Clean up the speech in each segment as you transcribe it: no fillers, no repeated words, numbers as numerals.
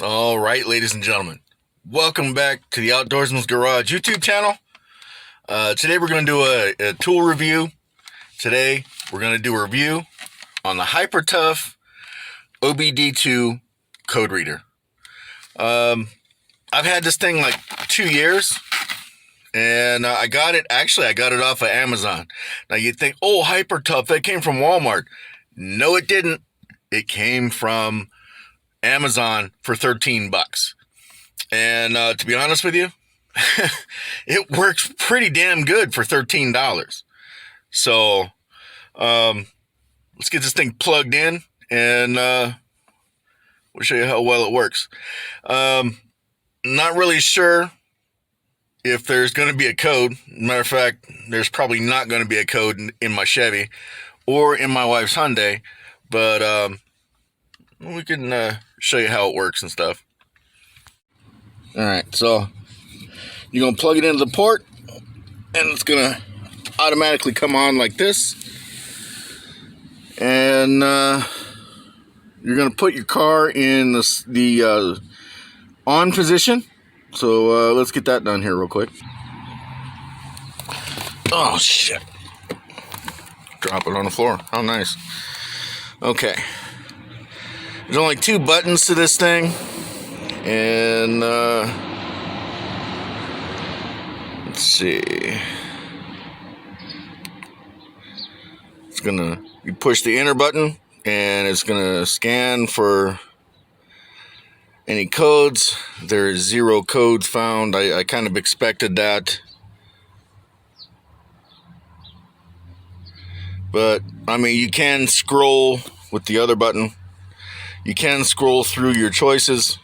All right, ladies and gentlemen, welcome back to the Outdoorsman's Garage YouTube channel. Today we're going to do a tool review. Today we're going to do a review on the Hyper Tough OBD2 code reader. I've had this thing like 2 years, and I got it off of Amazon. Now you'd think, oh, Hyper Tough, that came from Walmart. No, it didn't. It came from Amazon for 13 bucks. And to be honest with you, it works pretty damn good for $13. So let's get this thing plugged in, and we'll show you how well it works. Not really sure if there's going to be a code. Matter of fact, there's probably not going to be a code in my Chevy or in my wife's Hyundai, but we can show you how it works and stuff. All right, so you're going to plug it into the port, and it's going to automatically come on like this. And you're going to put your car in the on position. So let's get that done here real quick. Oh, shit. Drop it on the floor. How nice. Okay. There's only 2 buttons to this thing, and let's see. You push the enter button, and it's gonna scan for any codes. There's 0 codes found. I kind of expected that, but I mean, you can scroll with the other button. You can scroll through your choices,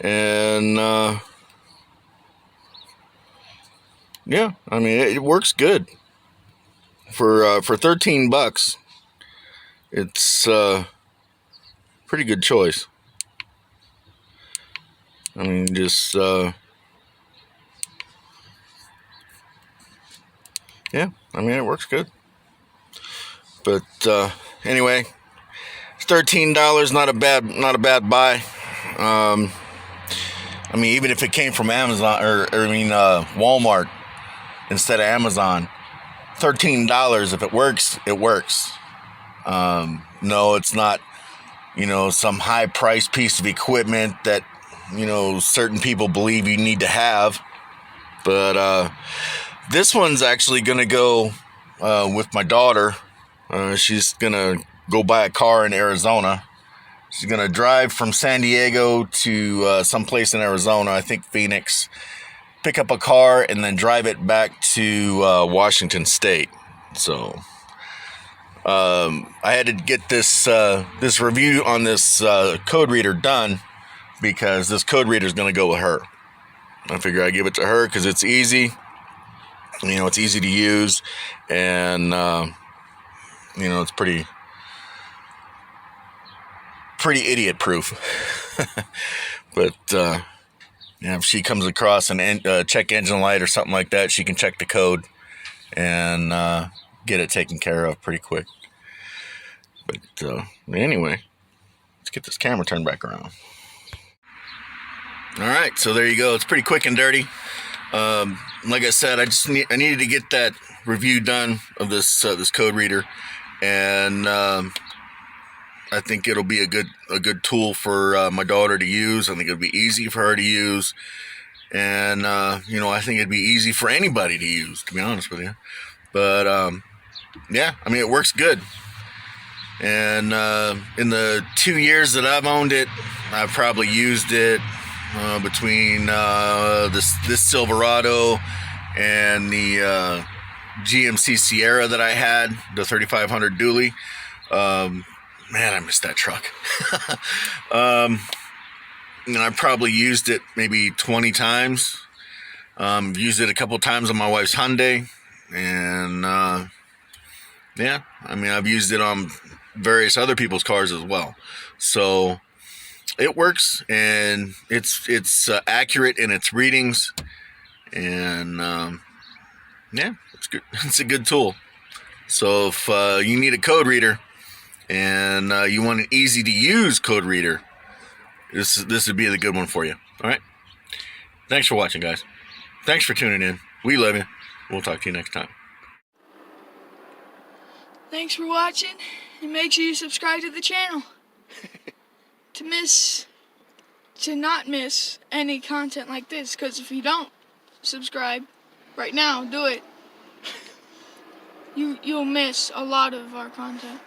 and yeah, I mean, it works good for 13 bucks. It's pretty good choice. I mean, just yeah, I mean, it works good. But anyway, $13, not a bad buy. I mean, even if it came from Amazon or Walmart instead of Amazon, $13, if it works, it works. No, it's not, some high price piece of equipment that, certain people believe you need to have. But this one's actually going to go with my daughter. She's going to go buy a car in Arizona. She's going to drive from San Diego to someplace in Arizona, I think Phoenix, pick up a car, and then drive it back to Washington State. So I had to get this review on this code reader done, because this code reader is going to go with her. I figure I'd give it to her because it's easy. It's easy to use, and it's pretty idiot proof. But if she comes across an check engine light or something like that, she can check the code and get it taken care of pretty quick. But anyway, let's get this camera turned back around. All right, so there you go. It's pretty quick and dirty. Like I said, I needed to get that review done of this code reader, and I think it'll be a good tool for my daughter to use. I think it'll be easy for her to use, and I think it'd be easy for anybody to use, to be honest with you. But yeah, I mean, it works good. And in the 2 years that I've owned it, I've probably used it between this Silverado and the GMC Sierra that I had, the 3500 dually. Man, I missed that truck. And I probably used it maybe 20 times. Used it a couple times on my wife's Hyundai. And yeah, I mean, I've used it on various other people's cars as well. So it works, and it's accurate in its readings. And Yeah, it's good. It's a good tool. So if you need a code reader and you want an easy to use code reader, this would be the good one for you. All right. Thanks for watching, guys. Thanks for tuning in. We love you. We'll talk to you next time. Thanks for watching, and make sure you subscribe to the channel to not miss any content like this, because if you don't subscribe right now, do it. You'll miss a lot of our content.